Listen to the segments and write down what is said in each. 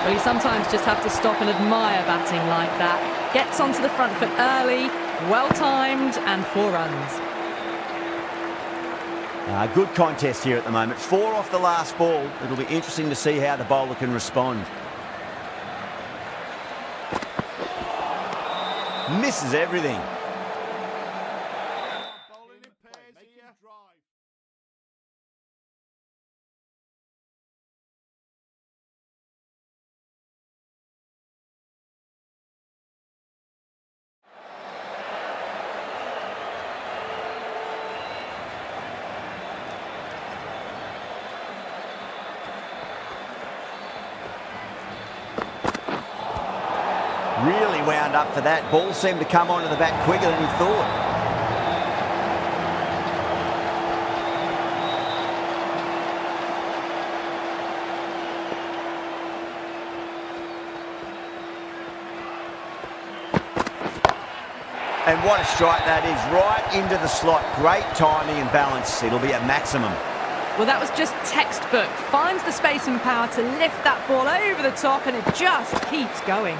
Well, you sometimes just have to stop and admire batting like that. Gets onto the front foot early, well-timed, and 4 runs. Good contest here at the moment. 4 off the last ball. It'll be interesting to see how the bowler can respond. Misses everything. Really wound up for that. Ball seemed to come onto the bat quicker than he thought. And what a strike that is, right into the slot. Great timing and balance. It'll be at maximum. Well, that was just textbook. Finds the space and power to lift that ball over the top, and it just keeps going.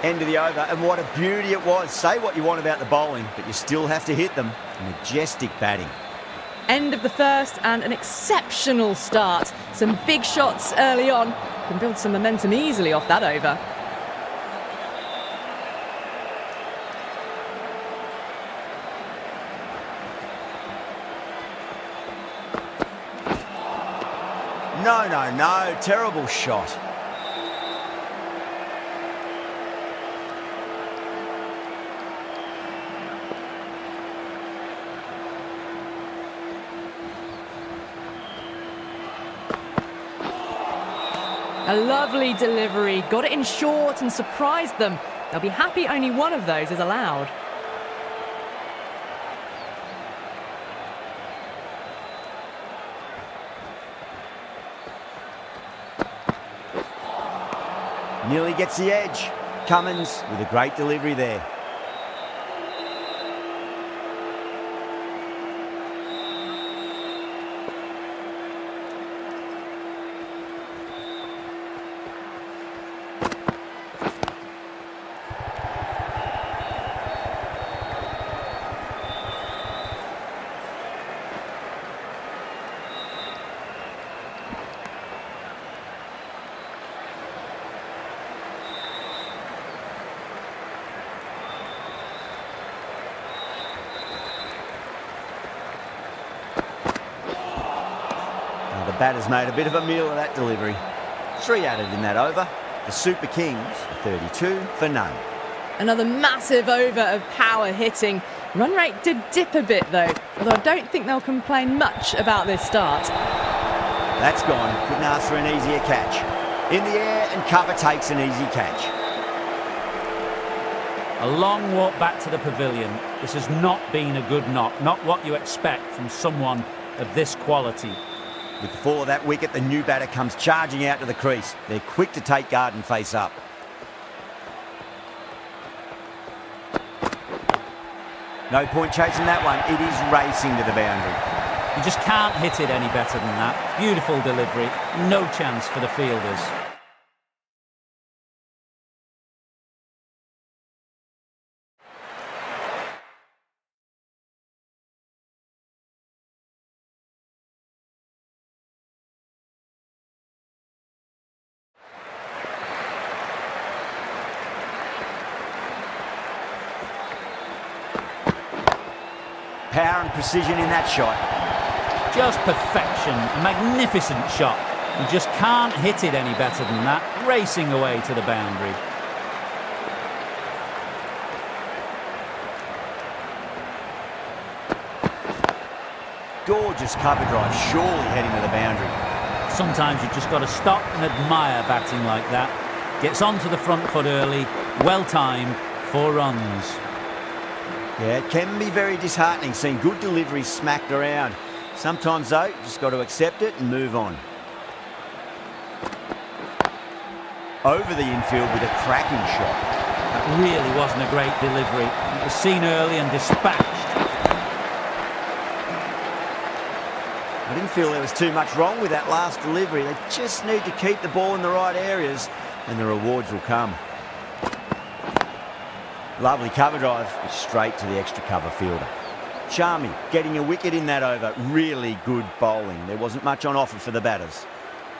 End of the over, and what a beauty it was. Say what you want about the bowling, but you still have to hit them. Majestic batting. End of the first, and an exceptional start. Some big shots early on. Can build some momentum easily off that over. No. Terrible shot. A lovely delivery. Got it in short and surprised them. They'll be happy only one of those is allowed. Nearly gets the edge. Cummins with a great delivery there. The batter's made a bit of a meal of that delivery. 3 added in that over. The Super Kings are 32 for none. Another massive over of power hitting. Run rate did dip a bit though, although I don't think they'll complain much about this start. That's gone. Couldn't ask for an easier catch. In the air, and cover takes an easy catch. A long walk back to the pavilion. This has not been a good knock. Not what you expect from someone of this quality. With the fall of that wicket, the new batter comes charging out to the crease. They're quick to take guard and face up. No point chasing that one. It is racing to the boundary. You just can't hit it any better than that. Beautiful delivery. No chance for the fielders. Power and precision in that shot. Just perfection. A magnificent shot. You just can't hit it any better than that. Racing away to the boundary. Gorgeous cover drive, surely heading to the boundary. Sometimes you've just got to stop and admire batting like that. Gets onto the front foot early. Well timed. 4 runs. Yeah, it can be very disheartening seeing good deliveries smacked around. Sometimes, though, you just got to accept it and move on. Over the infield with a cracking shot. That really wasn't a great delivery. It was seen early and dispatched. I didn't feel there was too much wrong with that last delivery. They just need to keep the ball in the right areas. and the rewards will come. Lovely cover drive, straight to the extra cover fielder. Charmy getting a wicket in that over. Really good bowling. There wasn't much on offer for the batters.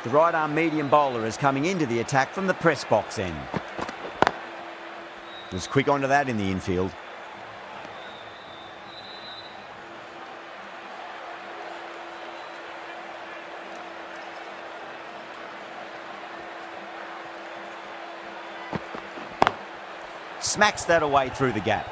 The right arm medium bowler is coming into the attack from the press box end. Was quick onto that in the infield. Smacks that away through the gap.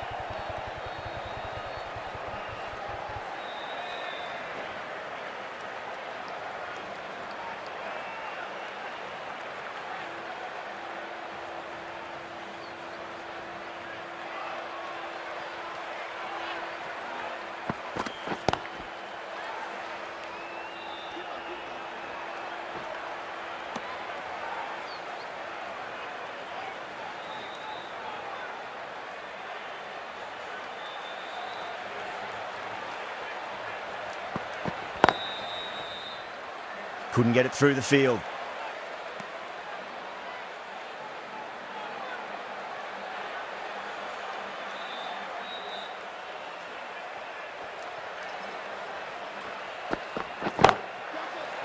Couldn't get it through the field.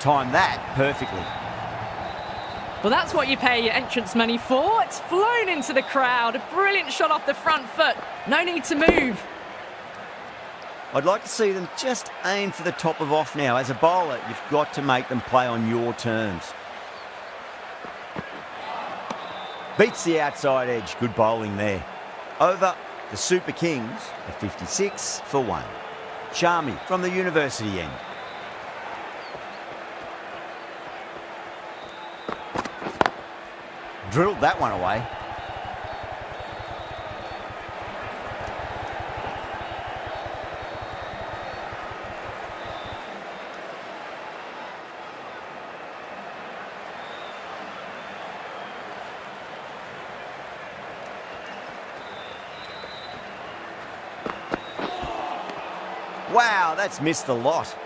Timed that perfectly. Well, that's what you pay your entrance money for. It's flown into the crowd. A brilliant shot off the front foot. No need to move. I'd like to see them just aim for the top of off now. As a bowler, you've got to make them play on your terms. Beats the outside edge. Good bowling there. Over the Super Kings, a 56 for 1. Charmy from the university end. Drilled that one away. Wow, that's missed the lot.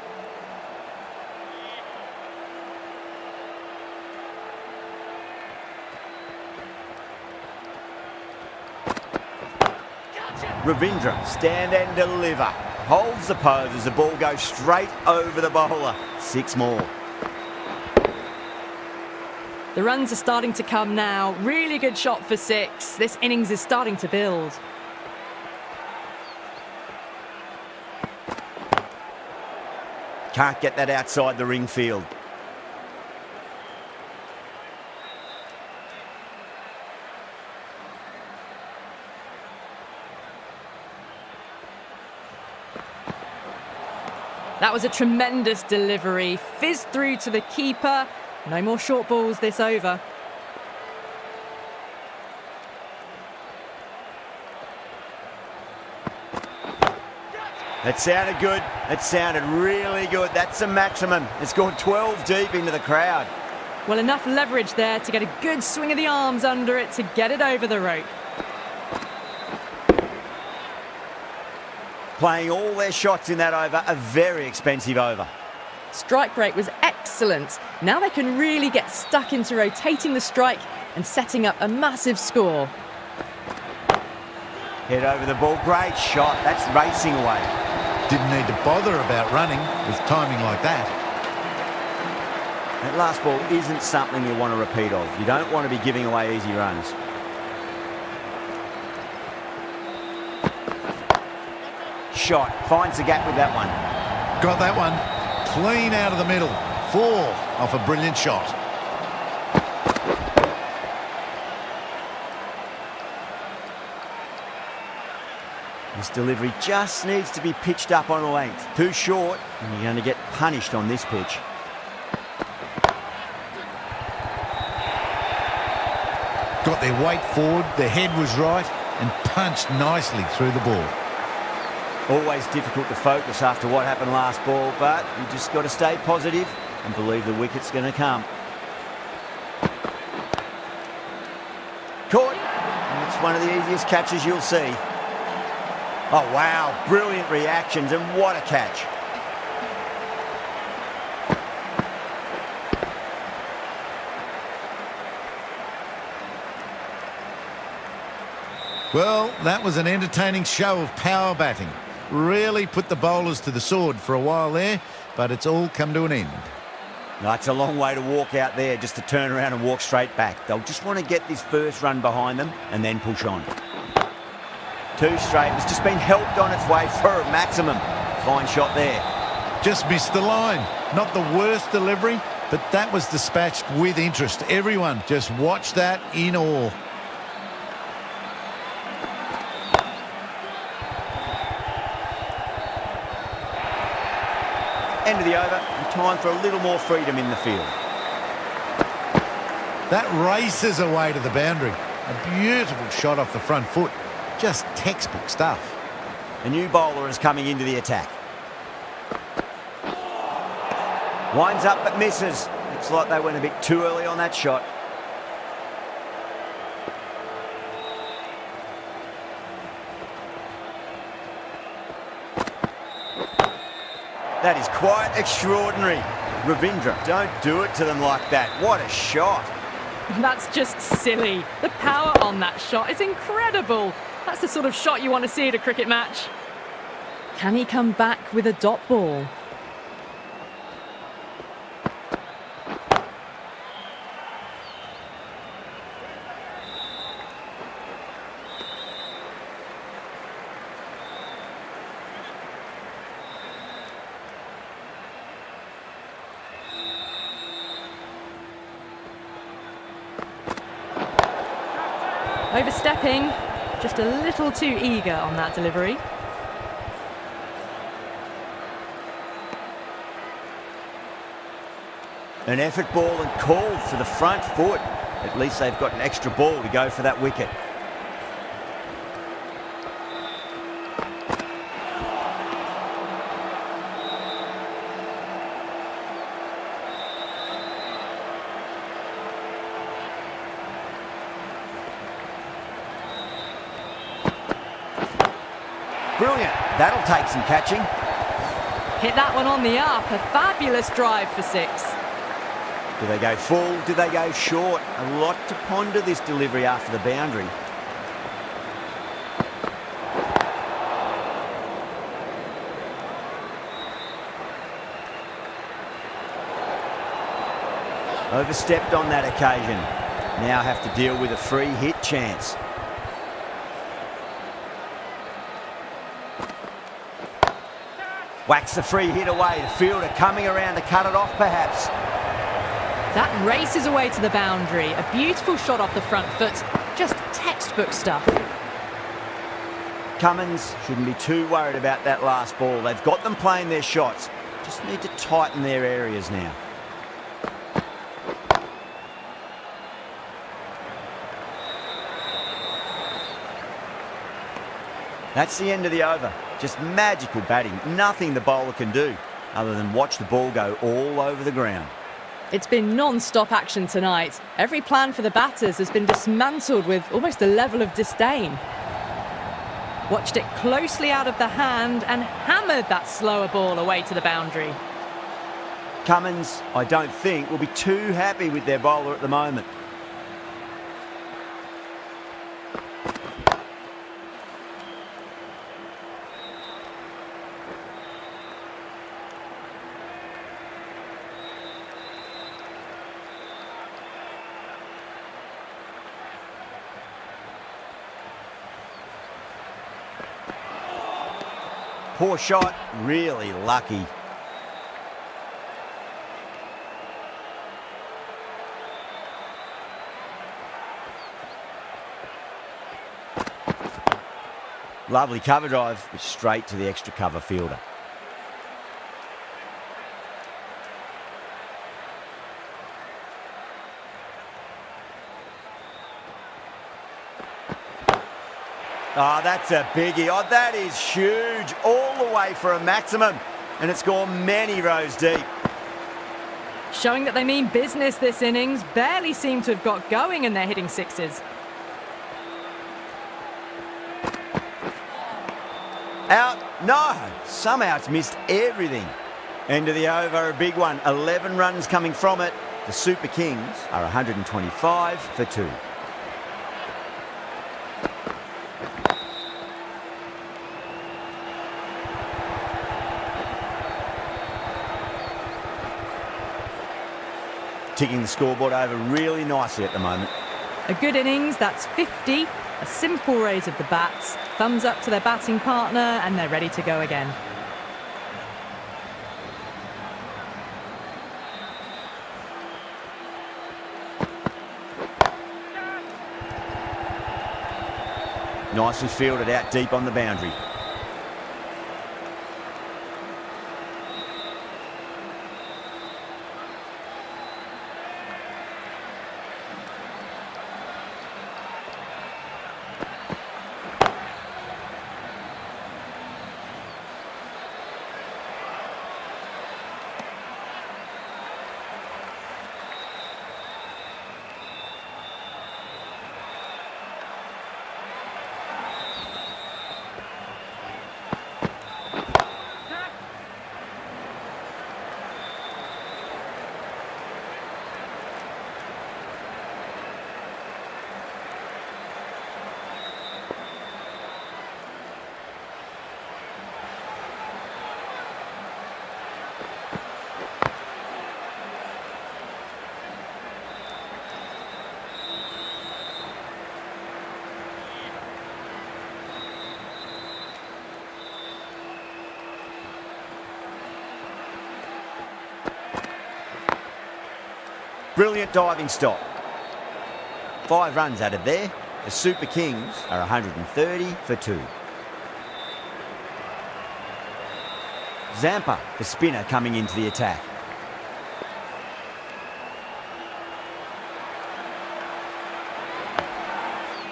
Ravindra, stand and deliver. Holds the pose as the ball goes straight over the bowler. 6 more. The runs are starting to come now. Really good shot for 6. This innings is starting to build. Can't get that outside the ring field. That was a tremendous delivery. Fizzed through to the keeper. No more short balls this over. That sounded good. That sounded really good. That's a maximum. It's gone 12 deep into the crowd. Well, enough leverage there to get a good swing of the arms under it to get it over the rope. Playing all their shots in that over, a very expensive over. Strike rate was excellent. Now they can really get stuck into rotating the strike and setting up a massive score. Head over the ball. Great shot. That's racing away. Didn't need to bother about running with timing like that. That last ball isn't something you want to repeat of. You don't want to be giving away easy runs. Shot. Finds the gap with that one. Got that one. Clean out of the middle. 4 off a brilliant shot. This delivery just needs to be pitched up on a length. Too short, and you're going to get punished on this pitch. Got their weight forward, their head was right, and punched nicely through the ball. Always difficult to focus after what happened last ball, but you just got to stay positive and believe the wicket's going to come. Caught. And it's one of the easiest catches you'll see. Oh, wow. Brilliant reactions, and what a catch. Well, that was an entertaining show of power batting. Really put the bowlers to the sword for a while there, but it's all come to an end. That's a long way to walk out there just to turn around and walk straight back. They'll just want to get this first run behind them and then push on. 2 straight. It's just been helped on its way for a maximum. Fine shot there. Just missed the line. Not the worst delivery, but that was dispatched with interest. Everyone just watched that in awe. End of the over, and time for a little more freedom in the field. That races away to the boundary. A beautiful shot off the front foot. Just textbook stuff. A new bowler is coming into the attack. Winds up but misses. Looks like they went a bit too early on that shot. That is quite extraordinary. Ravindra, don't do it to them like that. What a shot. That's just silly. The power on that shot is incredible. That's the sort of shot you want to see at a cricket match. Can he come back with a dot ball? Overstepping, just a little too eager on that delivery. An effort ball and called for the front foot. At least they've got an extra ball to go for that wicket. Brilliant. That'll take some catching. Hit that one on the up. A fabulous drive for 6. Do they go full? Do they go short? A lot to ponder this delivery after the boundary. Overstepped on that occasion. Now have to deal with a free hit chance. Whacks the free hit away. The fielder coming around to cut it off perhaps. That races away to the boundary. A beautiful shot off the front foot. Just textbook stuff. Cummins shouldn't be too worried about that last ball. They've got them playing their shots. Just need to tighten their areas now. That's the end of the over. Just magical batting. Nothing the bowler can do other than watch the ball go all over the ground. It's been non-stop action tonight. Every plan for the batters has been dismantled with almost a level of disdain. Watched it closely out of the hand and hammered that slower ball away to the boundary. Cummins, I don't think, will be too happy with their bowler at the moment. Poor shot, really lucky. Lovely cover drive, but straight to the extra cover fielder. Oh, that's a biggie. Oh, that is huge. All the way for a maximum. And it's gone many rows deep. Showing that they mean business this innings. Barely seem to have got going and they're hitting 6s. Out? No. Somehow it's missed everything. End of the over, a big one. 11 runs coming from it. The Super Kings are 125 for 2. ticking the scoreboard over really nicely at the moment. A good innings, that's 50. A simple raise of the bats. Thumbs up to their batting partner and they're ready to go again. Nicely fielded out deep on the boundary. Brilliant diving stop. 5 runs added there. The Super Kings are 130 for 2. Zampa, the spinner, coming into the attack.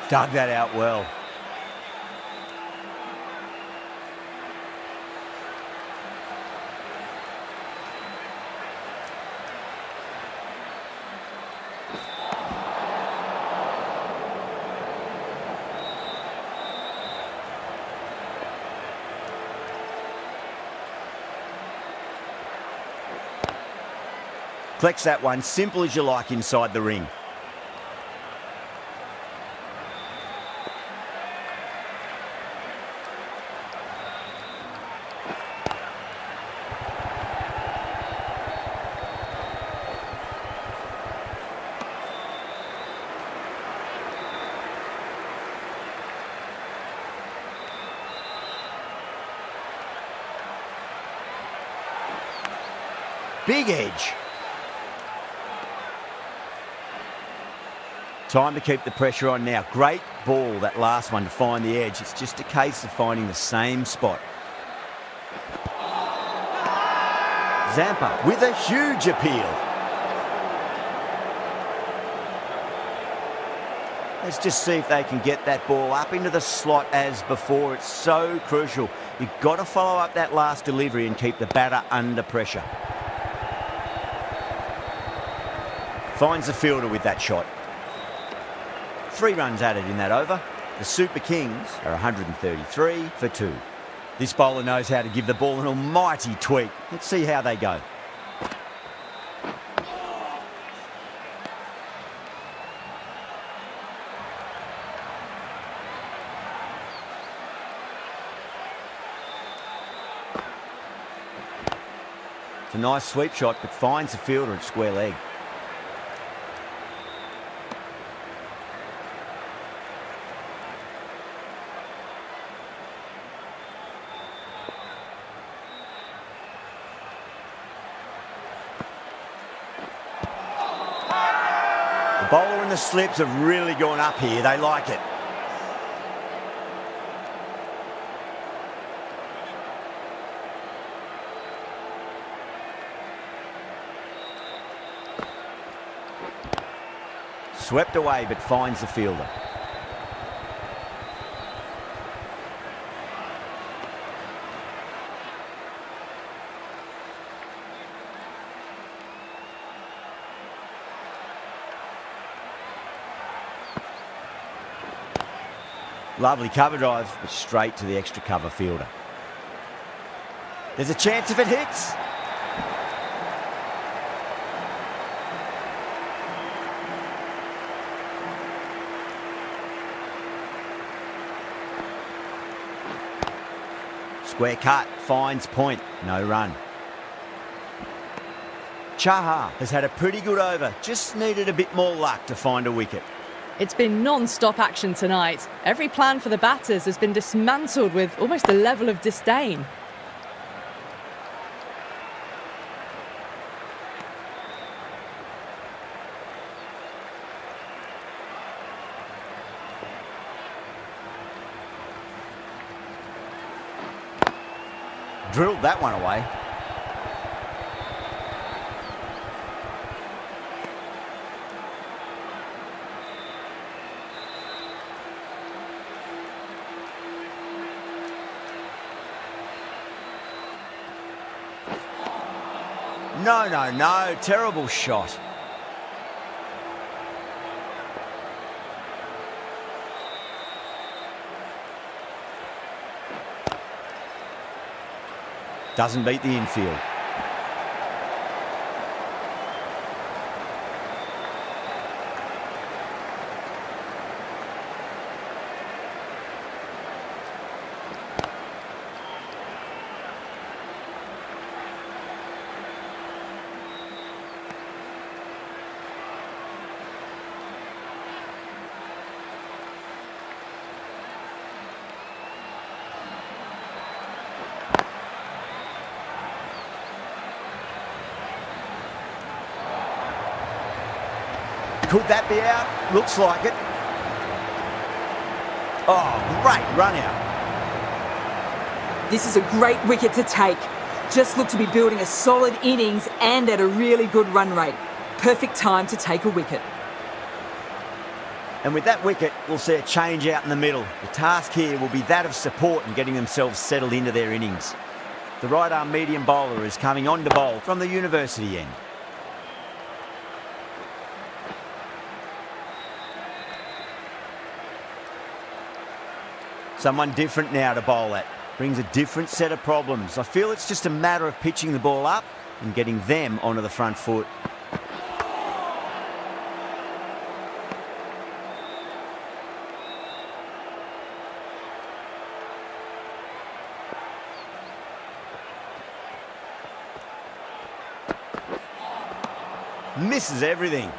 Dug that out well. Collects that one, simple as you like, inside the ring. Big edge. Time to keep the pressure on now. Great ball, that last one, to find the edge. It's just a case of finding the same spot. Zampa with a huge appeal. Let's just see if they can get that ball up into the slot as before. It's so crucial. You've got to follow up that last delivery and keep the batter under pressure. Finds the fielder with that shot. 3 runs added in that over. The Super Kings are 133 for 2. This bowler knows how to give the ball an almighty tweak. Let's see how they go. It's a nice sweep shot, but finds the fielder at square leg. The bowler and the slips have really gone up here. They like it. Swept away, but finds the fielder. Lovely cover drive, but straight to the extra cover fielder. There's a chance if it hits. Square cut, finds point, no run. Chaha has had a pretty good over, just needed a bit more luck to find a wicket. It's been non-stop action tonight. Every plan for the batters has been dismantled with almost a level of disdain. Drilled that one away. No, terrible shot. Doesn't beat the infield. Could that be out? Looks like it. Oh, great run out. This is a great wicket to take. Just look to be building a solid innings and at a really good run rate. Perfect time to take a wicket. And with that wicket, we'll see a change out in the middle. The task here will be that of support and getting themselves settled into their innings. The right-arm medium bowler is coming on to bowl from the university end. Someone different now to bowl at. Brings a different set of problems. I feel it's just a matter of pitching the ball up and getting them onto the front foot. Misses everything.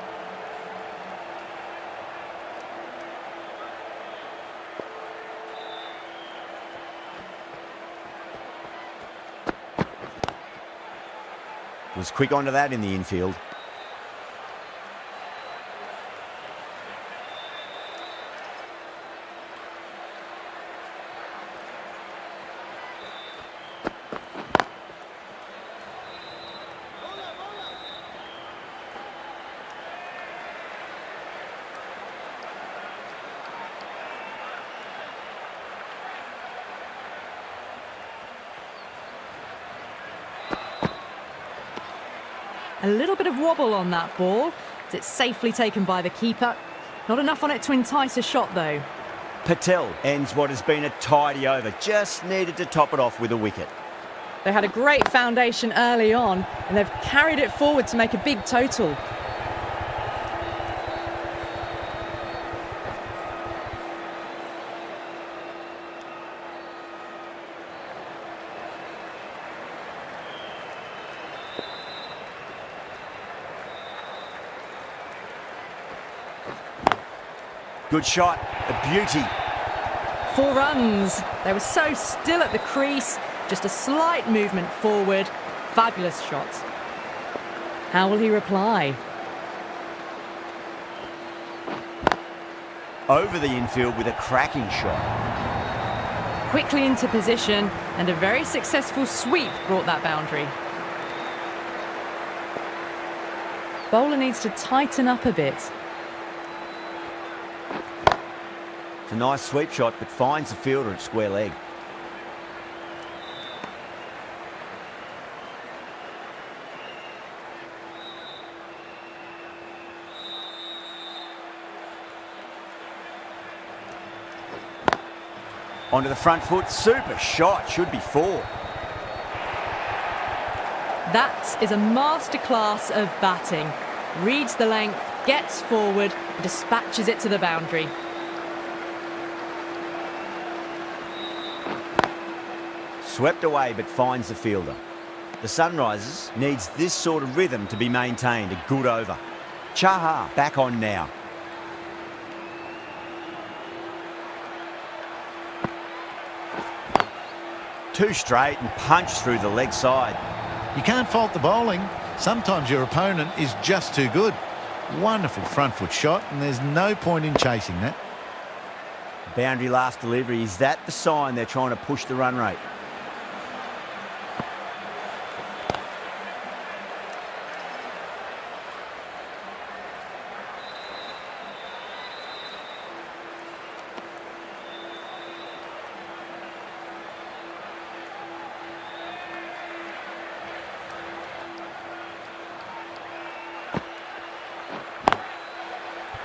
Was quick onto that in the infield. A little bit of wobble on that ball. It's safely taken by the keeper. Not enough on it to entice a shot, though. Patel ends what has been a tidy over. Just needed to top it off with a wicket. They had a great foundation early on, and they've carried it forward to make a big total. Good shot, a beauty. 4 runs. They were so still at the crease. Just a slight movement forward. Fabulous shot. How will he reply? Over the infield with a cracking shot. Quickly into position, and a very successful sweep brought that boundary. Bowler needs to tighten up a bit. It's a nice sweep shot, but finds the fielder at square leg. Onto the front foot, super shot, should be 4. That is a masterclass of batting. Reads the length, gets forward, and dispatches it to the boundary. Swept away, but finds the fielder. The Sunrisers needs this sort of rhythm to be maintained. A good over. Chaha back on now. Two straight and punch through the leg side. You can't fault the bowling. Sometimes your opponent is just too good. Wonderful front foot shot, and there's no point in chasing that. Boundary last delivery. Is that the sign they're trying to push the run rate?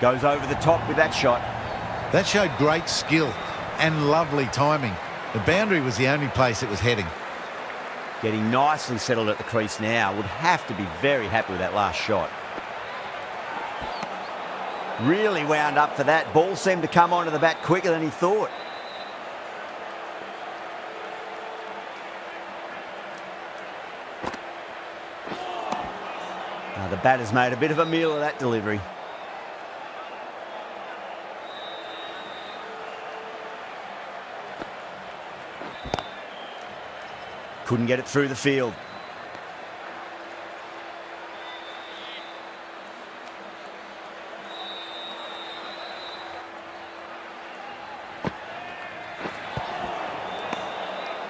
Goes over the top with that shot. That showed great skill and lovely timing. The boundary was the only place it was heading. Getting nicely settled at the crease now. Would have to be very happy with that last shot. Really wound up for that. Ball seemed to come onto the bat quicker than he thought. Now the batter's made a bit of a meal of that delivery. Couldn't get it through the field.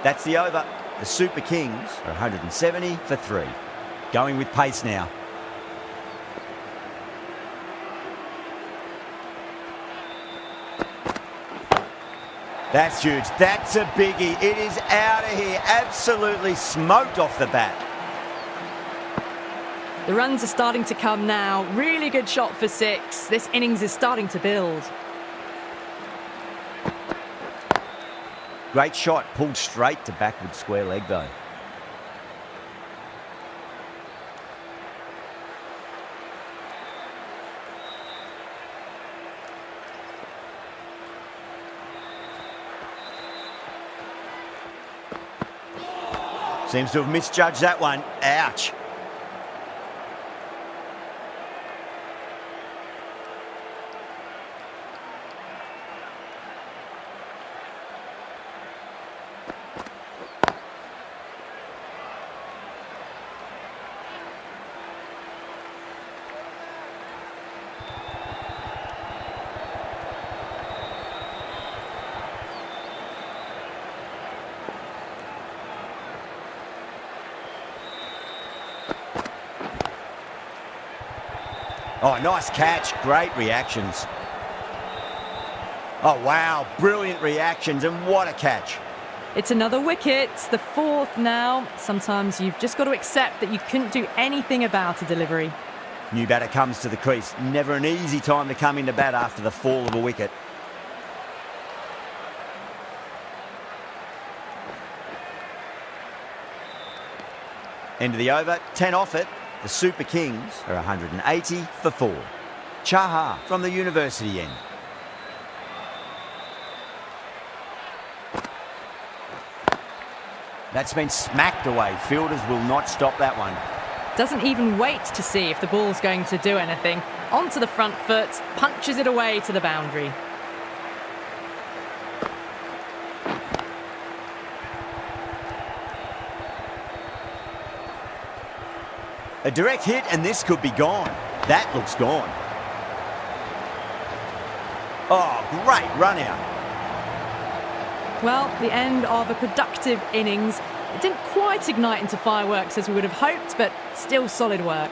That's the over. The Super Kings are 170 for 3. Going with pace now. That's huge. That's a biggie. It is out of here. Absolutely smoked off the bat. The runs are starting to come now. Really good shot for 6. This innings is starting to build. Great shot. Pulled straight to backward square leg though. Seems to have misjudged that one. Ouch. Oh, nice catch. Great reactions. Oh, wow. Brilliant reactions, and what a catch. It's another wicket, the 4th now. Sometimes you've just got to accept that you couldn't do anything about a delivery. New batter comes to the crease. Never an easy time to come into bat after the fall of a wicket. End of the over, 10 off it. The Super Kings are 180 for 4. Chaha from the university end. That's been smacked away. Fielders will not stop that one. Doesn't even wait to see if the ball's going to do anything. Onto the front foot, punches it away to the boundary. A direct hit and this could be gone. That looks gone. Oh, great run out. Well, the end of a productive innings. It didn't quite ignite into fireworks as we would have hoped, but still solid work.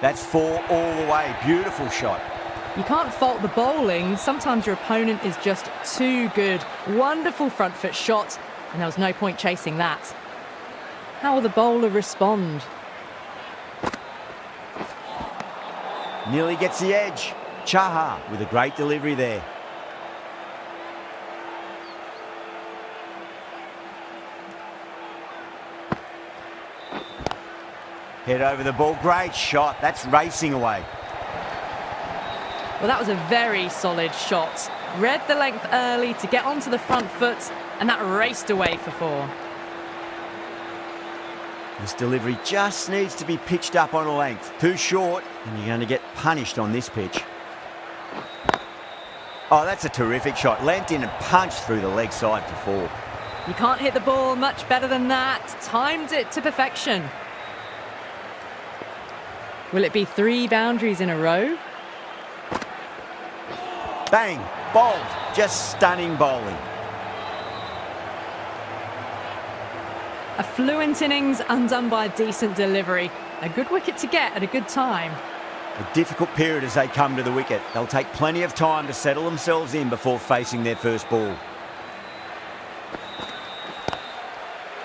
That's 4 all the way. Beautiful shot. You can't fault the bowling. Sometimes your opponent is just too good. Wonderful front foot shot, and there was no point chasing that. How will the bowler respond? Nearly gets the edge. Chaha with a great delivery there. Head over the ball. Great shot. That's racing away. Well, that was a very solid shot. Read the length early to get onto the front foot, and that raced away for 4. This delivery just needs to be pitched up on a length. Too short, and you're going to get punished on this pitch. Oh, that's a terrific shot. Leant in and punched through the leg side for 4. You can't hit the ball much better than that. Timed it to perfection. Will it be 3 boundaries in a row? Bang! Bowled. Just stunning bowling. A fluent innings undone by a decent delivery. A good wicket to get at a good time. A difficult period as they come to the wicket. They'll take plenty of time to settle themselves in before facing their first ball.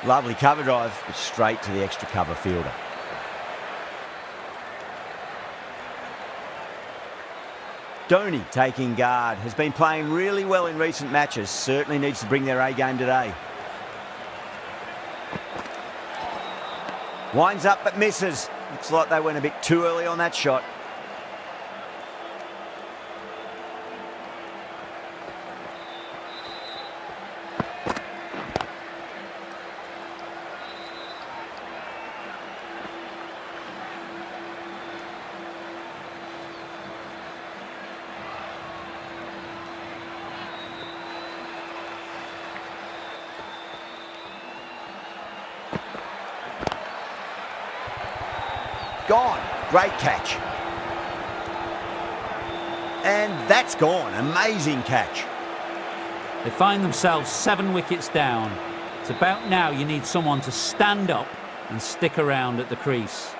Lovely cover drive, but straight to the extra cover fielder. Dhoni taking guard, has been playing really well in recent matches. Certainly needs to bring their A game today. Winds up but misses. Looks like they went a bit too early on that shot. Gone. Great catch. And that's gone. Amazing catch. They find themselves 7 wickets down. It's about now you need someone to stand up and stick around at the crease.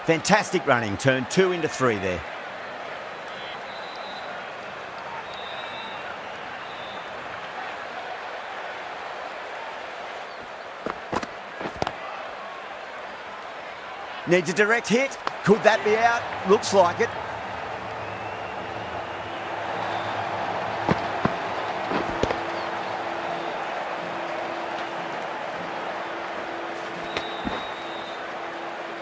Fantastic running. Turned 2 into 3 there. Needs a direct hit. Could that be out? Looks like it.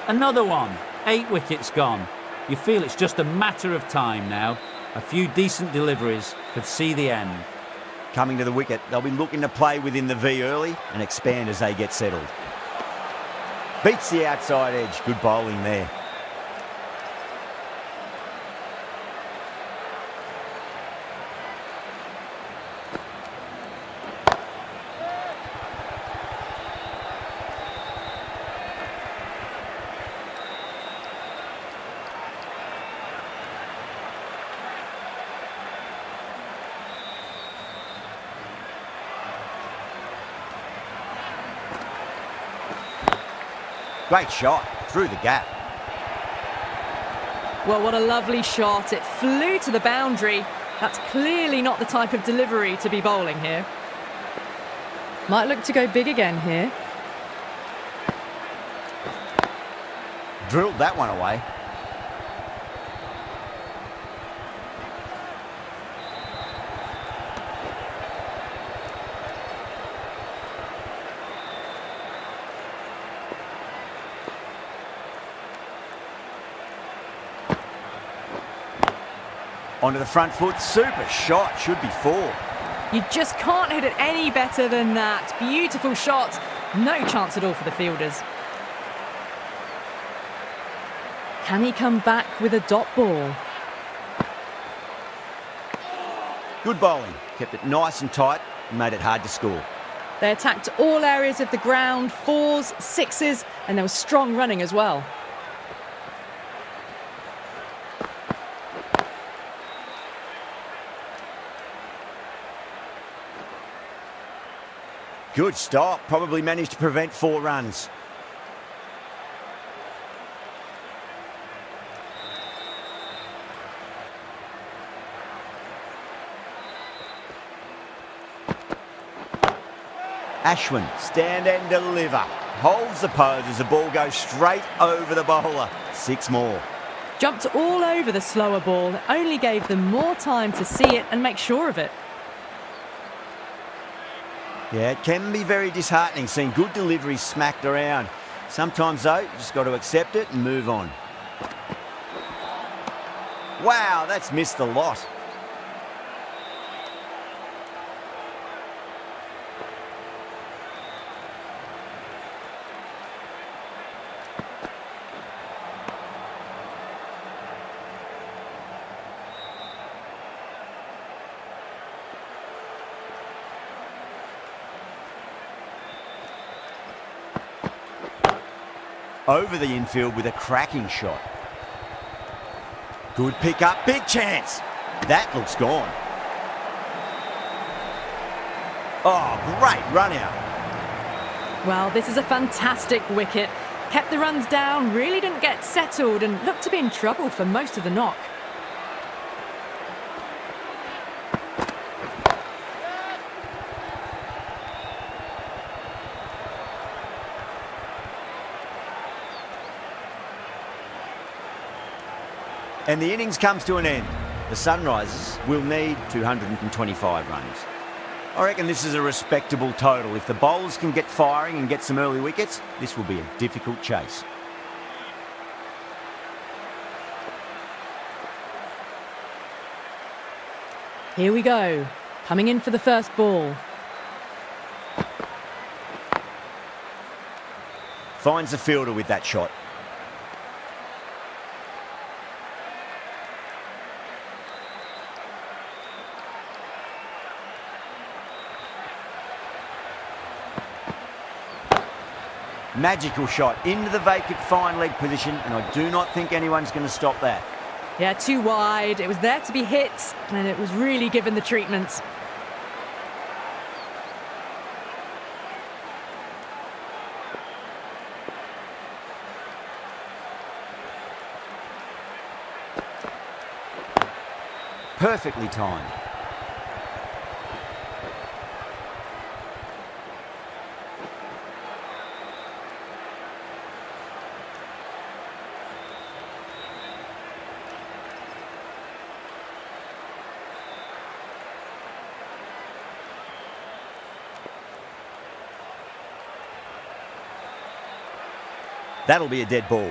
Another one. 8 wickets gone. You feel it's just a matter of time now. A few decent deliveries could see the end. Coming to the wicket, they'll be looking to play within the V early and expand as they get settled. Beats the outside edge. Good bowling there. Great shot through the gap. Well, what a lovely shot. It flew to the boundary. That's clearly not the type of delivery to be bowling here. Might look to go big again here. Drilled that one away. Onto the front foot, super shot, should be 4. You just can't hit it any better than that. Beautiful shot. No chance at all for the fielders. Can he come back with a dot ball? Good bowling, kept it nice and tight and made it hard to score. They attacked all areas of the ground, 4s, 6s, and there was strong running as well. Good stop, probably managed to prevent 4 runs. Ashwin, stand and deliver. Holds the pose as the ball goes straight over the bowler. 6 more. Jumped all over the slower ball. It only gave them more time to see it and make sure of it. Yeah, it can be very disheartening seeing good deliveries smacked around. Sometimes, though, you just got to accept it and move on. Wow, that's missed the lot. Over the infield with a cracking shot. Good pick up, big chance. That looks gone. Oh, great run out. Well, this is a fantastic wicket. Kept the runs down, really didn't get settled and looked to be in trouble for most of the knock. And the innings comes to an end. The Sunrisers will need 225 runs. I reckon this is a respectable total. If the bowlers can get firing and get some early wickets, this will be a difficult chase. Here we go. Coming in for the first ball. Finds the fielder with that shot. Magical shot into the vacant fine leg position, and I do not think anyone's going to stop that. Yeah, too wide. It was there to be hit, and it was really given the treatment. Perfectly timed. That'll be a dead ball.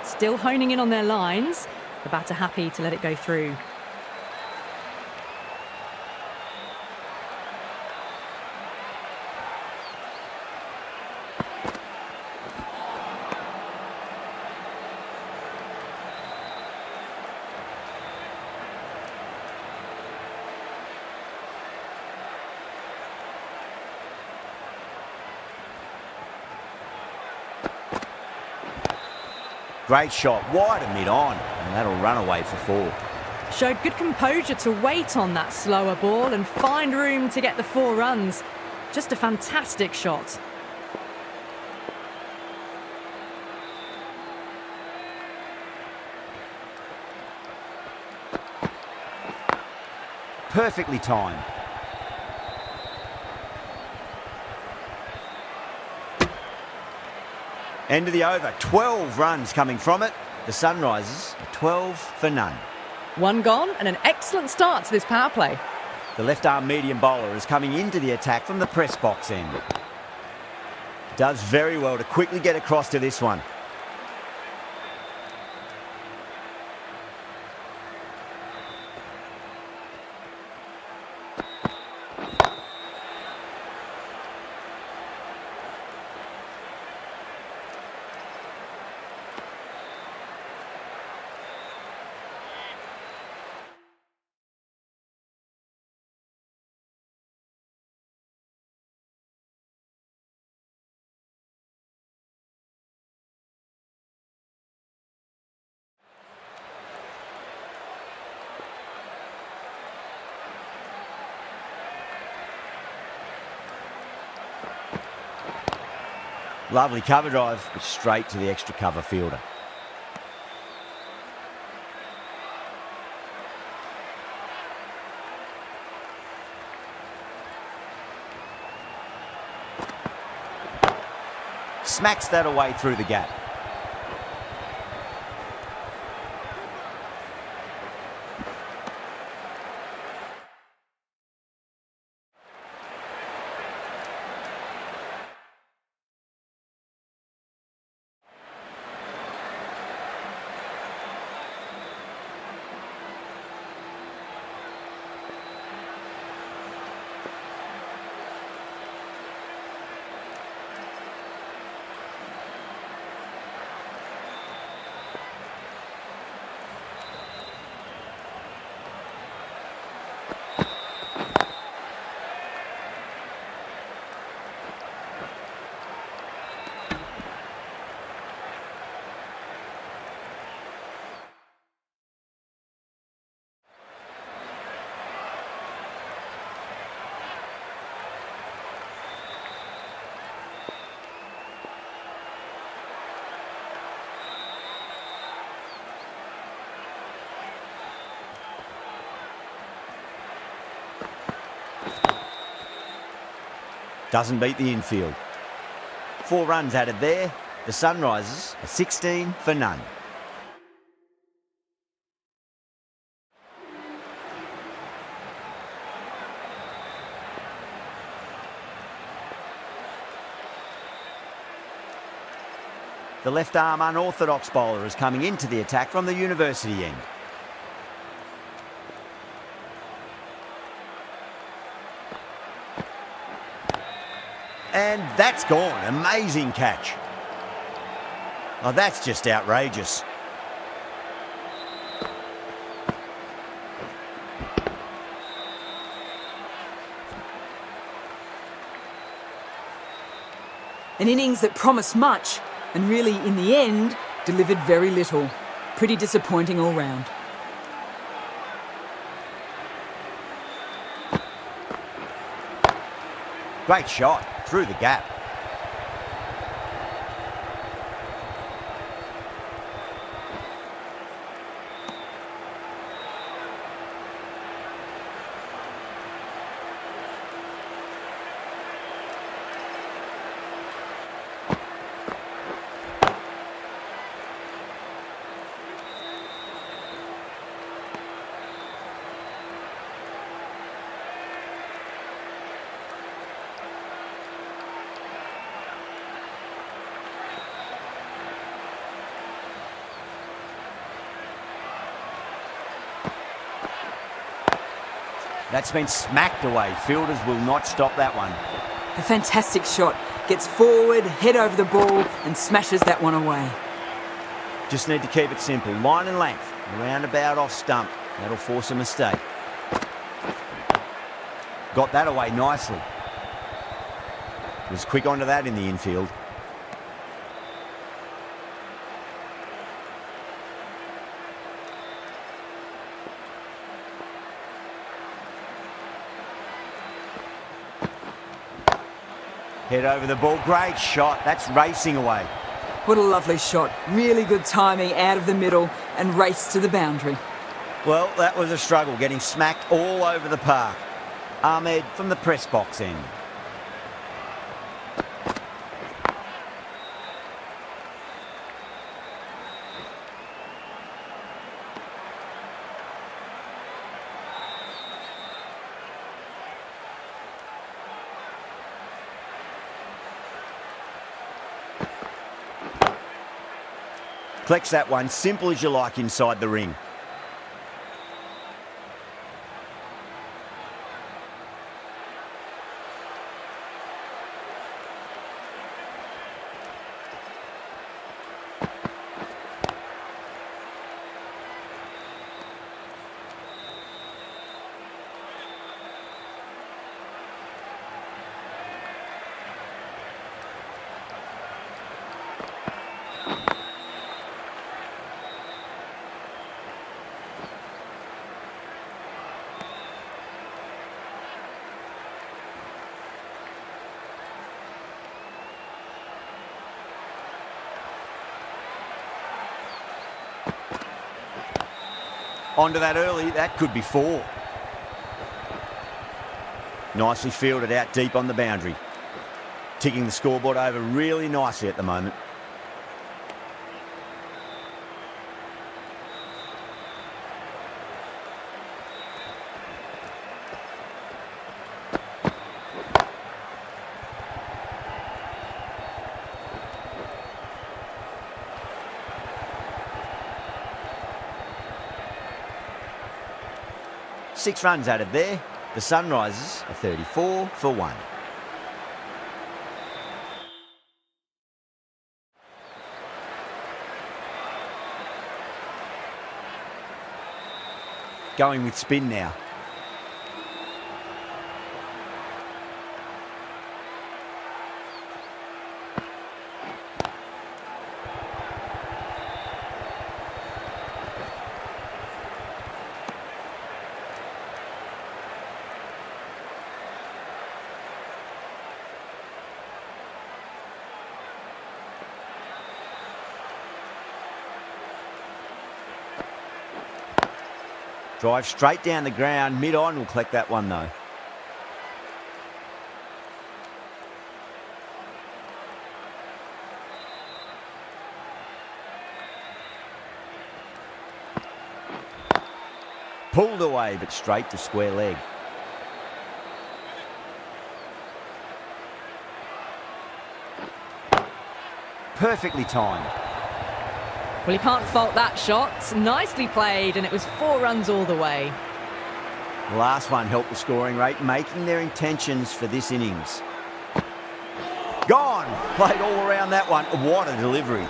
Still honing in on their lines. The batter happy to let it go through. Great shot, wide and mid-on, and that'll run away for 4. Showed good composure to wait on that slower ball and find room to get the 4 runs. Just a fantastic shot. Perfectly timed. End of the over, 12 runs coming from it. The Sunrisers, 12 for none. 1 gone and an excellent start to this power play. The left-arm medium bowler is coming into the attack from the press box end. Does very well to quickly get across to this one. Lovely cover drive, but straight to the extra cover fielder. Smacks that away through the gap. Doesn't beat the infield. 4 runs added there. The Sunrisers are 16 for none. The left-arm unorthodox bowler is coming into the attack from the University end. And that's gone. Amazing catch. Oh, that's just outrageous. An innings that promised much and really, in the end, delivered very little. Pretty disappointing all round. Great shot through the gap. That's been smacked away. Fielders will not stop that one. A fantastic shot. Gets forward, head over the ball and smashes that one away. Just need to keep it simple. Line and length. Roundabout off stump. That'll force a mistake. Got that away nicely. Was quick onto that in the infield. Head over the ball. Great shot. That's racing away. What a lovely shot. Really good timing out of the middle and race to the boundary. Well, that was a struggle, getting smacked all over the park. Ahmed from the press box end. Collects that one, simple as you like, inside the ring. Onto that early, that could be 4. Nicely fielded out deep on the boundary. Ticking the scoreboard over really nicely at the moment. Six runs added there. The Sunrisers are 34 for 1. Going with spin now. Drive straight down the ground. Mid-on will collect that one though. Pulled away, but straight to square leg. Perfectly timed. Well, you can't fault that shot. Nicely played, and it was 4 runs all the way. The last one helped the scoring rate, making their intentions for this innings. Gone! Played all around that one. What a delivery.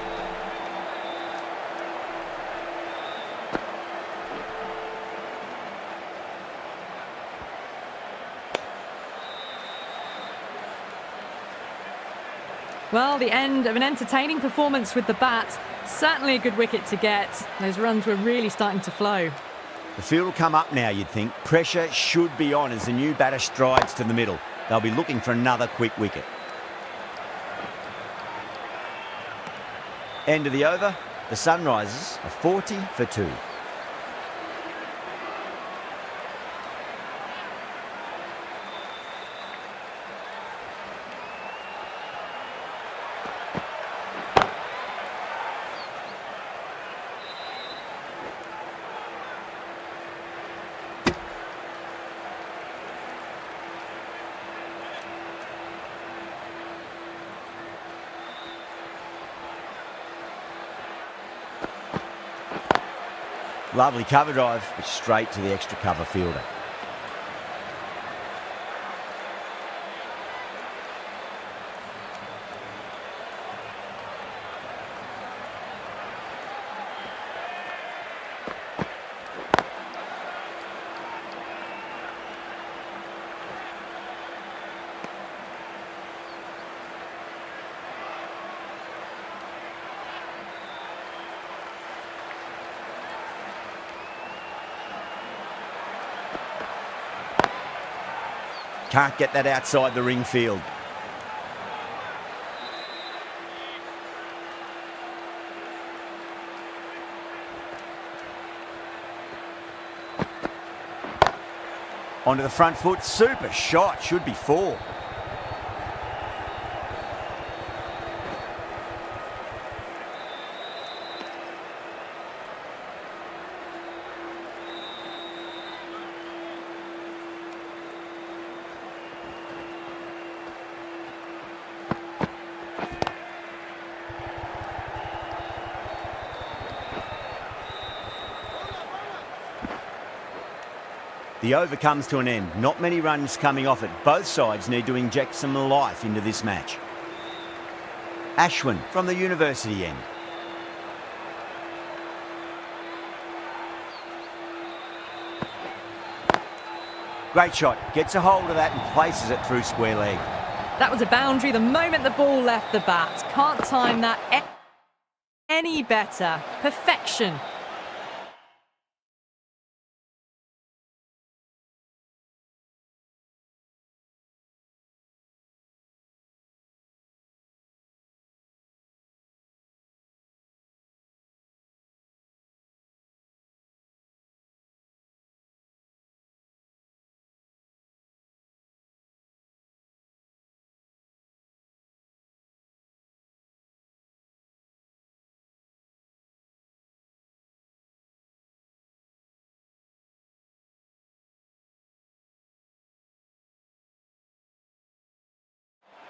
Well, the end of an entertaining performance with the bat. Certainly a good wicket to get. Those runs were really starting to flow. The field will come up now, you'd think. Pressure should be on as the new batter strides to the middle. They'll be looking for another quick wicket. End of the over. The Sunrisers are 40 for 2. Lovely cover drive, but straight to the extra cover fielder. Can't get that outside the ring field. Onto the front foot, super shot, should be 4. The over comes to an end. Not many runs coming off it. Both sides need to inject some life into this match. Ashwin from the university end. Great shot. Gets a hold of that and places it through square leg. That was a boundary the moment the ball left the bat. Can't time that any better. Perfection.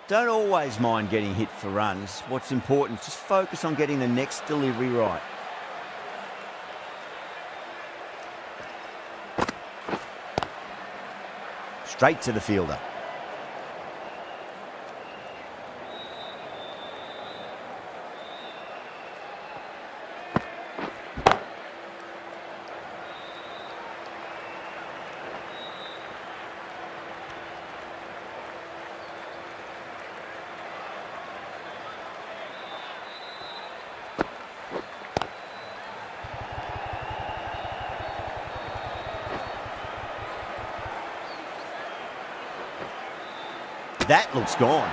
Don't always mind getting hit for runs. What's important is just focus on getting the next delivery right. Straight to the fielder. That looks gone.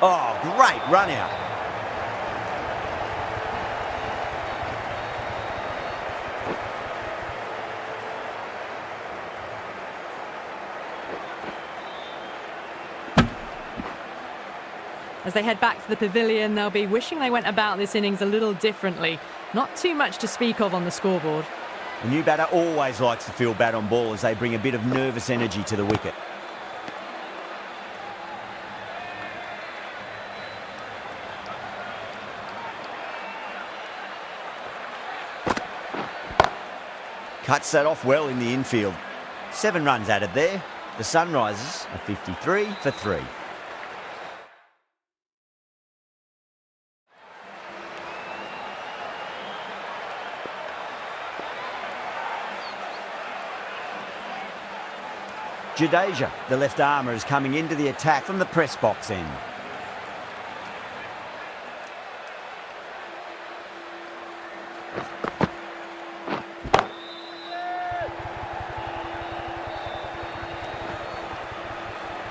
Oh, great run out. As they head back to the pavilion, they'll be wishing they went about this innings a little differently. Not too much to speak of on the scoreboard. The new batter always likes to feel bat on ball as they bring a bit of nervous energy to the wicket. Cuts that off well in the infield. 7 runs added there. The Sunrisers are 53 for 3. Jadeja, the left armour, is coming into the attack from the press box end.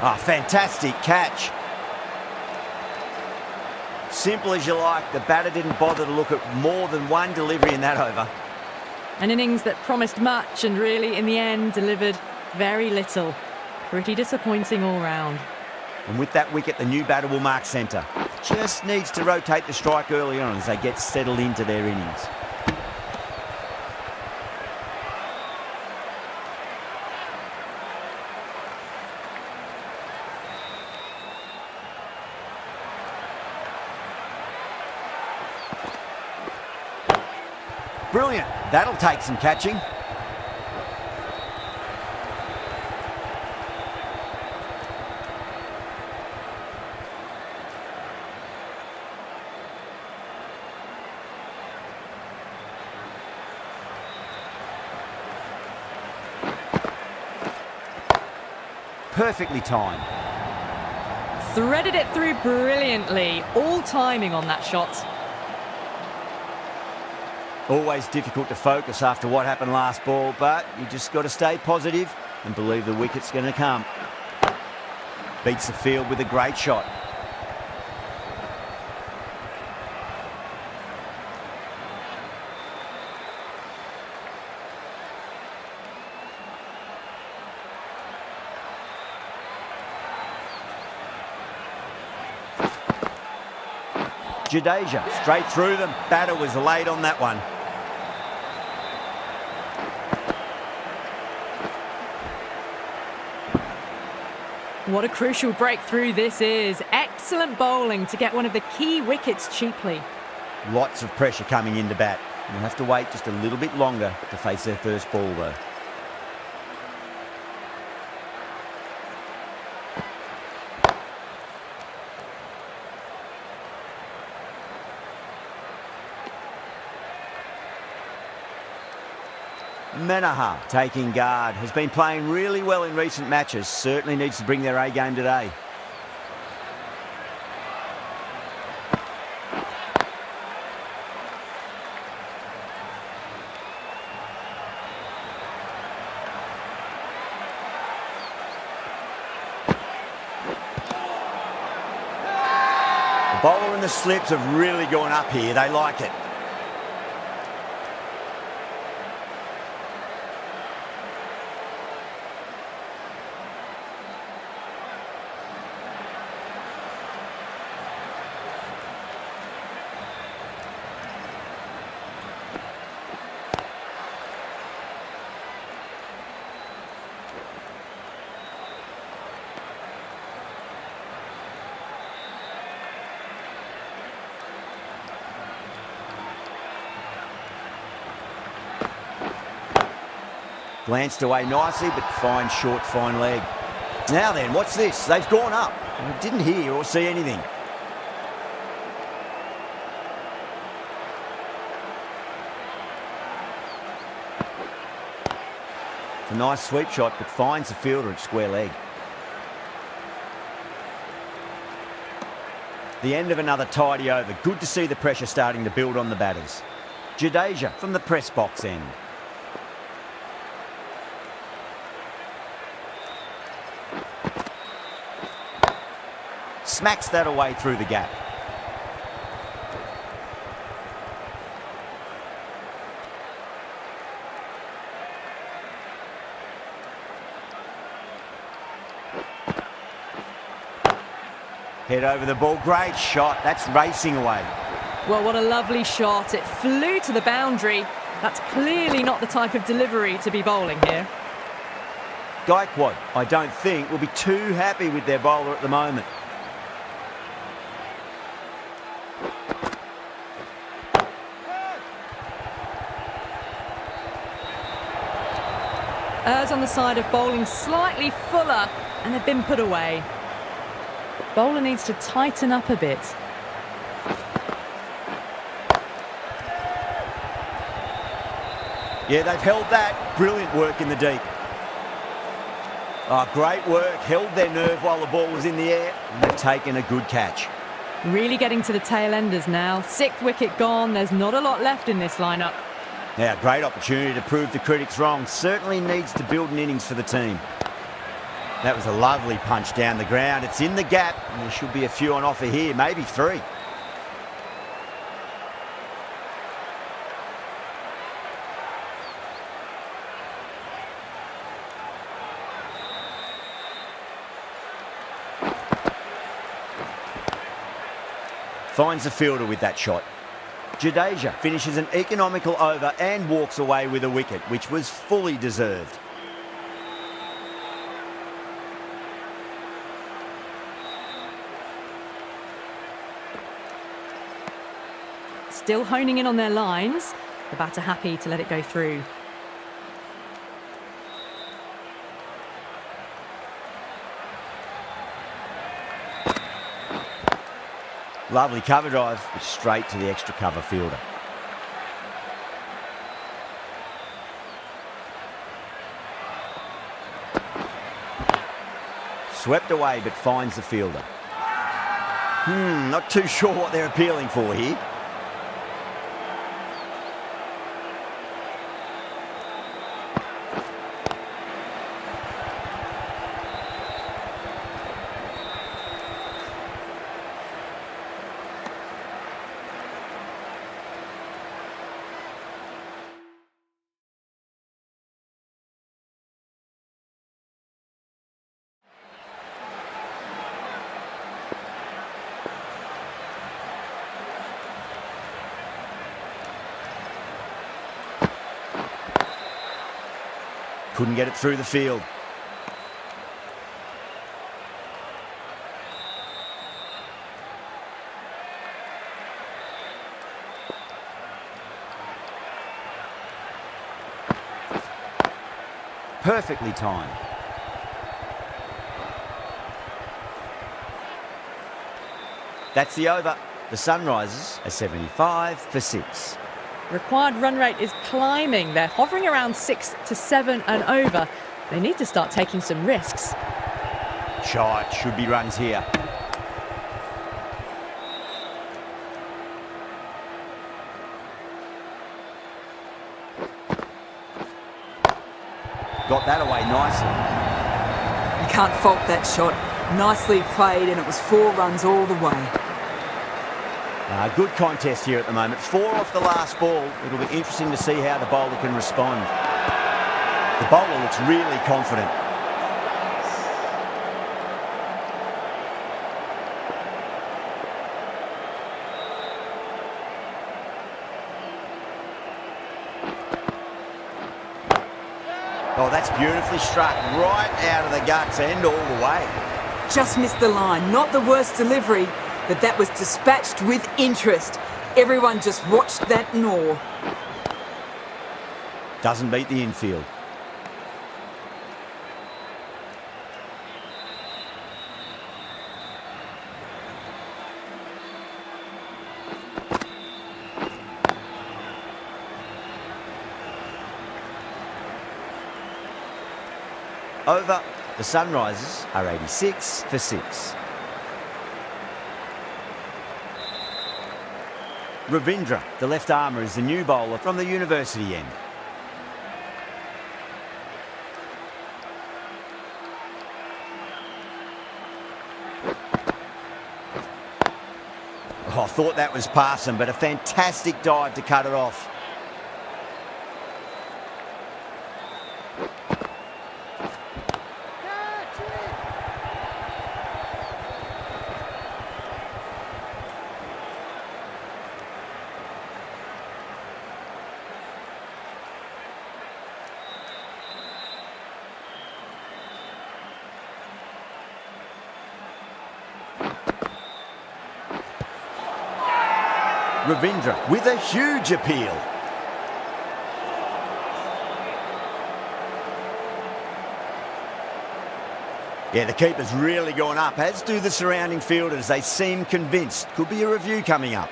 Ah, fantastic catch. Simple as you like, the batter didn't bother to look at more than one delivery in that over. An innings that promised much and really, in the end, delivered very little. Pretty disappointing all round. And with that wicket, the new batter will mark centre. Just needs to rotate the strike early on as they get settled into their innings. Brilliant. That'll take some catching. Perfectly timed. Threaded it through brilliantly. All timing on that shot. Always difficult to focus after what happened last ball, but you just got to stay positive and believe the wicket's going to come. Beats the field with a great shot. Jadeja, straight through them. Batter was late on that one. What a crucial breakthrough this is. Excellent bowling to get one of the key wickets cheaply. Lots of pressure coming into bat. You'll have to wait just a little bit longer to face their first ball though. Manaha taking guard, has been playing really well in recent matches, certainly needs to bring their A game today. The bowler and the slips have really gone up here, they like it. Glanced away nicely, but fine short, fine leg. Now then, what's this? They've gone up. I didn't hear or see anything. It's a nice sweep shot, but finds the fielder at square leg. The end of another tidy over. Good to see the pressure starting to build on the batters. Jadeja from the press box end. Smacks that away through the gap. Head over the ball, great shot, that's racing away. Well, what a lovely shot. It flew to the boundary. That's clearly not the type of delivery to be bowling here. Gaikwad, I don't think, will be too happy with their bowler at the moment. Errs on the side of bowling slightly fuller, and they've been put away. Bowler needs to tighten up a bit. Yeah, they've held that. Brilliant work in the deep. Oh, great work. Held their nerve while the ball was in the air, and they've taken a good catch. Really getting to the tail enders now. 6th wicket gone. There's not a lot left in this lineup. Now, great opportunity to prove the critics wrong. Certainly needs to build an innings for the team. That was a lovely punch down the ground. It's in the gap, and there should be a few on offer here, maybe 3. Finds the fielder with that shot. Jadeja finishes an economical over and walks away with a wicket, which was fully deserved. Still honing in on their lines. The batter happy to let it go through. Lovely cover drive, straight to the extra cover fielder. Swept away, but finds the fielder. Not too sure what they're appealing for here. Couldn't get it through the field. Perfectly timed. That's the over. The Sunrisers are 75 for 6. Required run rate is climbing. They're hovering around 6 to 7 and over. They need to start taking some risks. Shot, should be runs here. Got that away nicely. You can't fault that shot. Nicely played, and it was 4 runs all the way. Good contest here at the moment. 4 off the last ball. It'll be interesting to see how the bowler can respond. The bowler looks really confident. Oh, that's beautifully struck right out of the guts and all the way. Just missed the line. Not the worst delivery, but that was dispatched with interest. Everyone just watched that gnaw. Doesn't beat the infield. Over. The Sunrisers are 86 for 6. Ravindra, the left armour, is the new bowler from the university end. Oh, I thought that was passing, but a fantastic dive to cut it off. Ravindra with a huge appeal. Yeah, the keeper's really gone up, as do the surrounding fielders. They seem convinced. Could be a review coming up.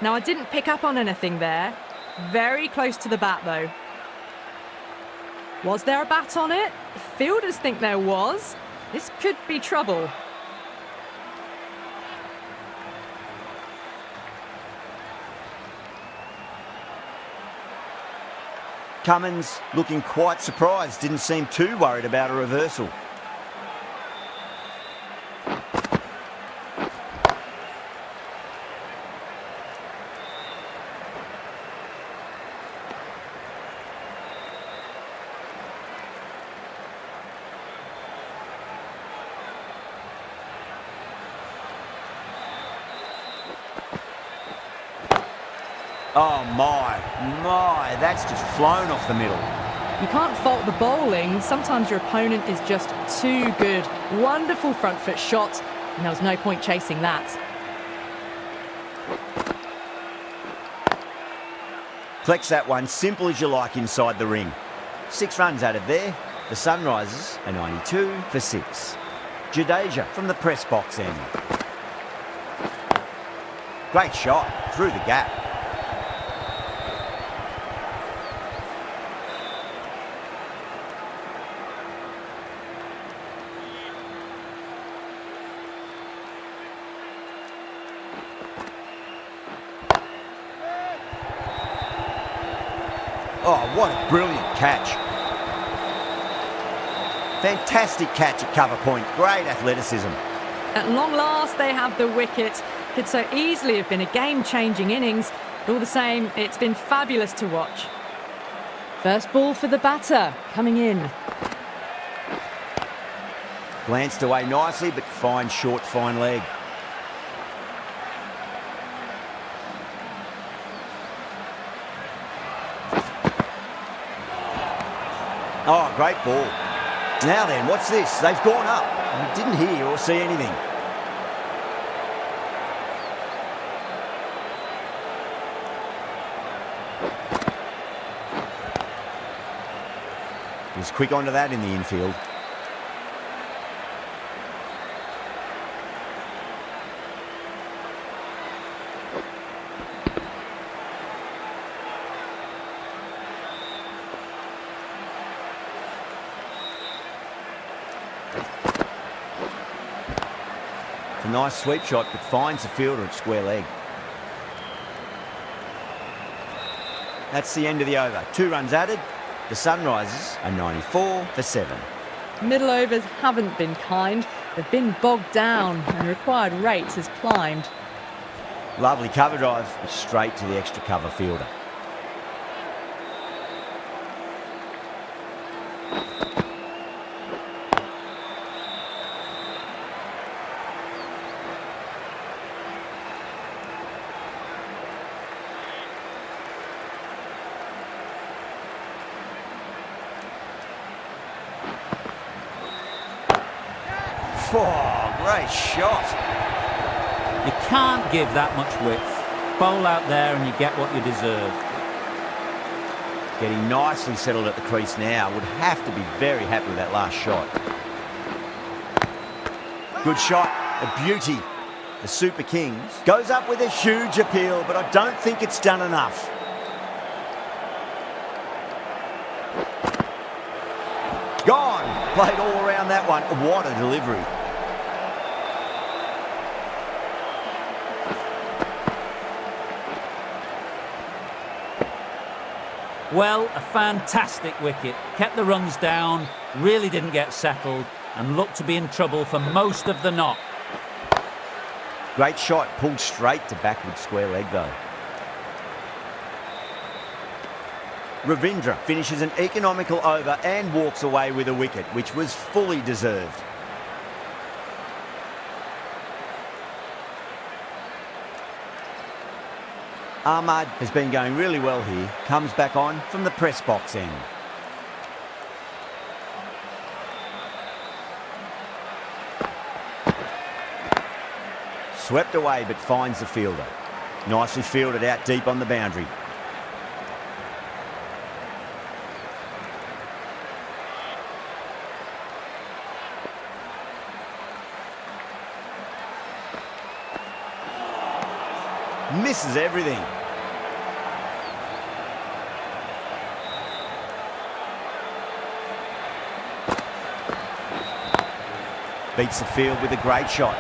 Now, I didn't pick up on anything there. Very close to the bat, though. Was there a bat on it? Fielders think there was. This could be trouble. Cummins looking quite surprised. Didn't seem too worried about a reversal. Oh my, that's just flown off the middle. You can't fault the bowling. Sometimes your opponent is just too good. Wonderful front foot shot, and there was no point chasing that. Collects that one, simple as you like inside the ring. 6 runs added there. The Sunrisers are 92 for 6. Jadeja from the press box end. Great shot through the gap. Oh, what a brilliant catch. Fantastic catch at cover point. Great athleticism. At long last, they have the wicket. Could so easily have been a game-changing innings. But all the same, it's been fabulous to watch. First ball for the batter, coming in. Glanced away nicely, but fine short, fine leg. Oh, great ball. Now then, what's this? They've gone up. We didn't hear or see anything. He was quick onto that in the infield. A nice sweep shot, but finds the fielder at square leg. That's the end of the over. 2 runs added. The Sunrisers are 94 for 7. Middle overs haven't been kind. They've been bogged down and required rates has climbed. Lovely cover drive, straight to the extra cover fielder. Oh, great shot. You can't give that much width. Bowl out there and you get what you deserve. Getting nicely settled at the crease now. Would have to be very happy with that last shot. Good shot, a beauty. The Super Kings goes up with a huge appeal, but I don't think it's done enough. Gone. Played all around that one. What a delivery. Well, a fantastic wicket. Kept the runs down, really didn't get settled, and looked to be in trouble for most of the knock. Great shot, pulled straight to backward square leg though. Ravindra finishes an economical over and walks away with a wicket, which was fully deserved. Ahmad has been going really well here, comes back on from the press box end. Swept away but finds the fielder. Nicely fielded out deep on the boundary. Misses everything. Beats the field with a great shot.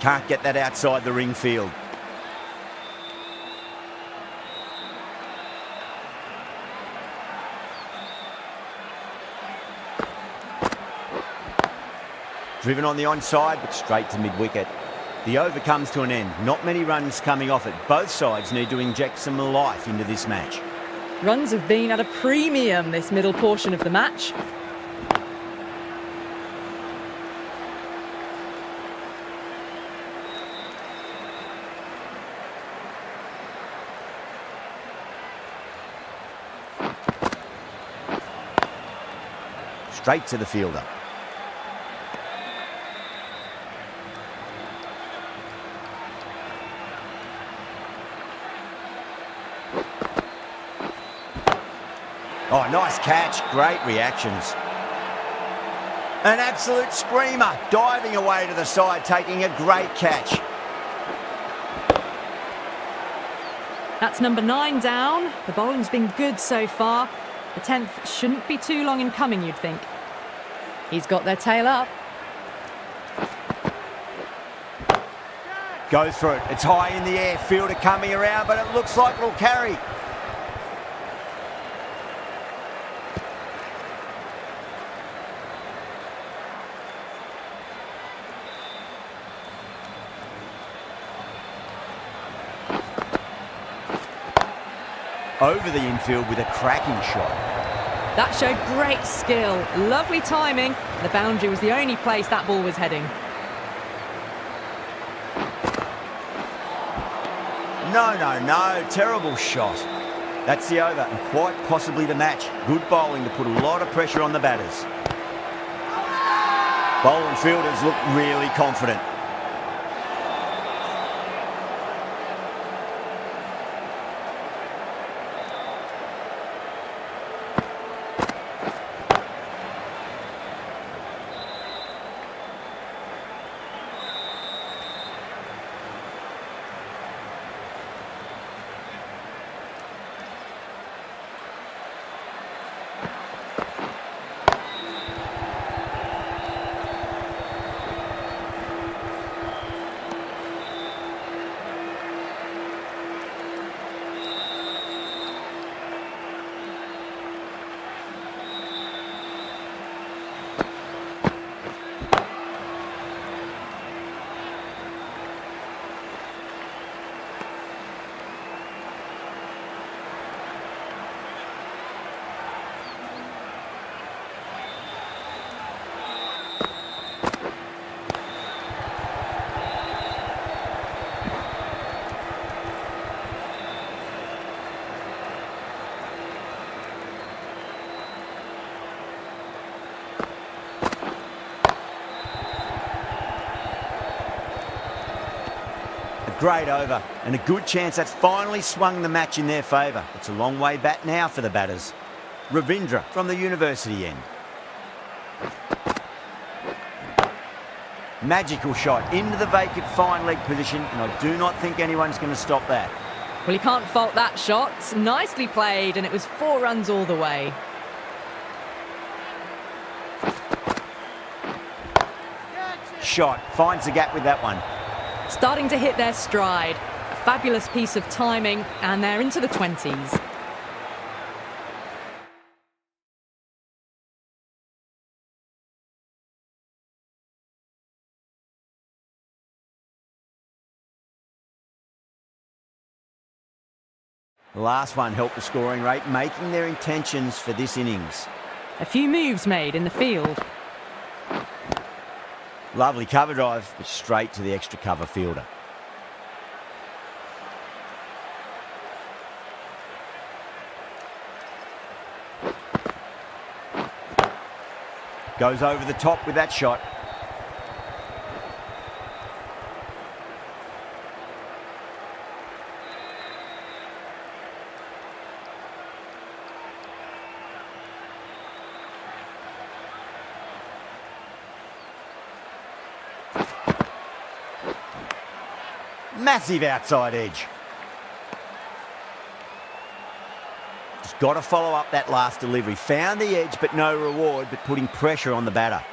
Can't get that outside the ring field. Driven on the onside, but straight to mid-wicket. The over comes to an end. Not many runs coming off it. Both sides need to inject some life into this match. Runs have been at a premium this middle portion of the match. Straight to the fielder. Oh, nice catch. Great reactions. An absolute screamer. Diving away to the side, taking a great catch. That's number 9 down. The bowling's been good so far. The 10th shouldn't be too long in coming, you'd think. He's got their tail up. Go through it. It's high in the air. Fielder coming around, but it looks like it'll carry. Over the infield with a cracking shot. That showed great skill. Lovely timing. The boundary was the only place that ball was heading. No. Terrible shot. That's the over and quite possibly the match. Good bowling to put a lot of pressure on the batters. Bowling fielders look really confident. Great over and a good chance that's finally swung the match in their favour. It's a long way back now for the batters. Ravindra from the university end. Magical shot into the vacant fine leg position, and I do not think anyone's going to stop that. Well, you can't fault that shot. Nicely played, and it was 4 runs all the way. Shot, finds the gap with that one. Starting to hit their stride. A fabulous piece of timing, and they're into the 20s. The last one helped the scoring rate, making their intentions for this innings. A few moves made in the field. Lovely cover drive, but straight to the extra cover fielder. Goes over the top with that shot. Massive outside edge. Just got to follow up that last delivery. Found the edge, but no reward, but putting pressure on the batter.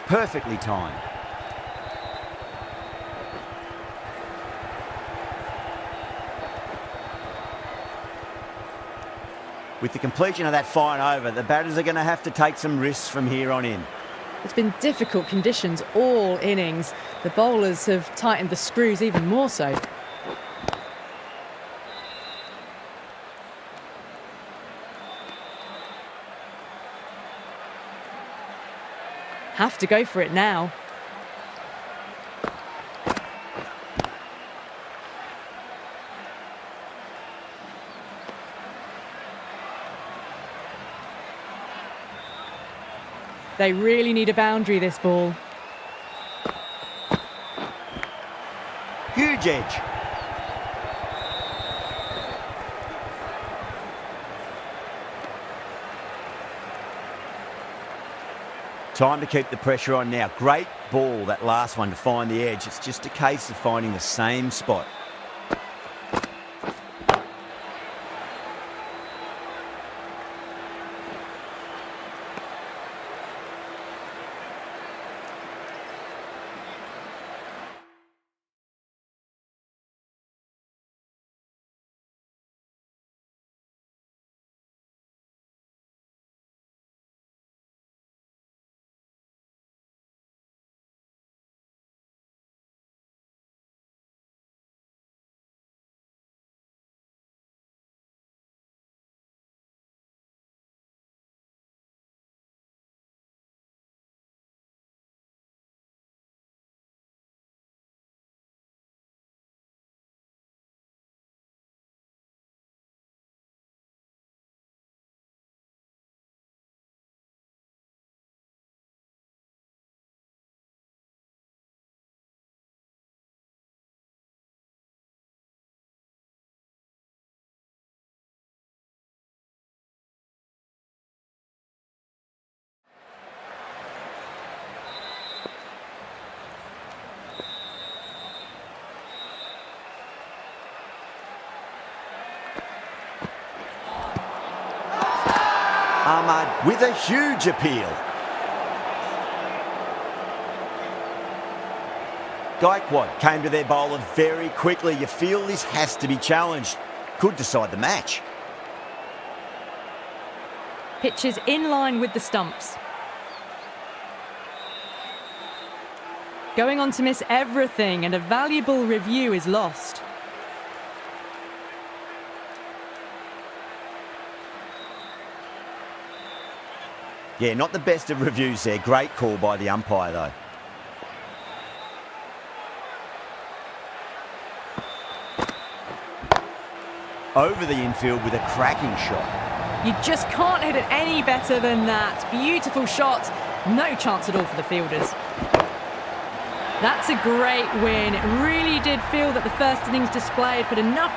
Perfectly timed. With the completion of that fine over, the batters are going to have to take some risks from here on in. It's been difficult conditions all innings. The bowlers have tightened the screws even more so. Have to go for it now. They really need a boundary, this ball. Huge edge. Time to keep the pressure on now. Great ball, that last one, to find the edge. It's just a case of finding the same spot. Ahmad with a huge appeal. Gaikwad came to their bowler very quickly. You feel this has to be challenged. Could decide the match. Pitch is in line with the stumps. Going on to miss everything, and a valuable review is lost. Yeah, not the best of reviews there. Great call by the umpire, though. Over the infield with a cracking shot. You just can't hit it any better than that. Beautiful shot. No chance at all for the fielders. That's a great win. It really did feel that the first innings display had put enough...